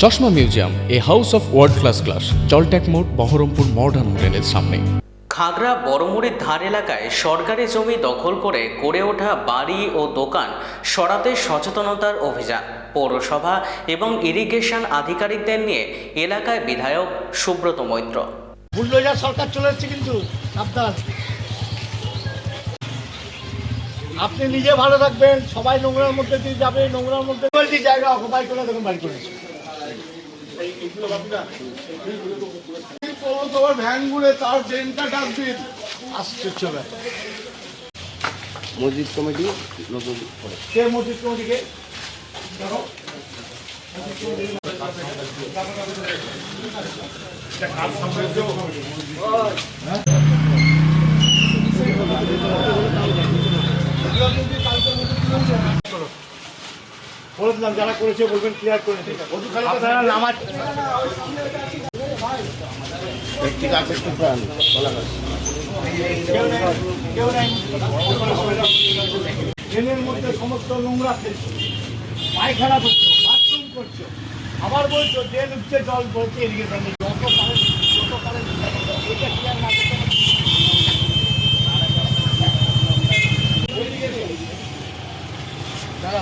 চশমা museum, a house of world class, জলট্যাক মোড়, বহরমপুর মডার্ন হোটেলের সামনে। খাগড়া বড়মুড়ির ধার এলাকায় সরকারি জমি দখল করে গড়ে ওঠা বাড়ি ও দোকান সরাতে সচেতনতার অভিযান। পৌরসভা এবং ইরিগেশন আধিকারিকদের নিয়ে এলাকায় বিধায়ক সুব্রত মৈত্র। বুলডোজার সরকার চলে এসছে, কিন্তু সাবধান। আপনি নিজে ভালো থাকবেন, সবাই নোংরার মধ্যে দিয়ে যাবে, নোংরার মধ্যে জায়গা অকুপাই করে দেখুন বাড়ি করেছে। পৌরসভার ভ্যানগুলো তার ড্রেনটা ডাস্টবিন আসছে চলে। মসজিদ কমিটি নতুন কে মসজিদ কমিটিকে বলে দিলাম, যারা করেছে বলবেন ক্লিয়ার করে নামাজ ট্রেনের মধ্যে সমস্ত নোংরা ফেলছো, পায়খানা করছো, বাথরুম করছো, আবার বলছো ট্রেন উঠছে, জল বলছে ইরিগেশন। যত পারেন এটা ক্লিয়ার না করতে দাঁড়া।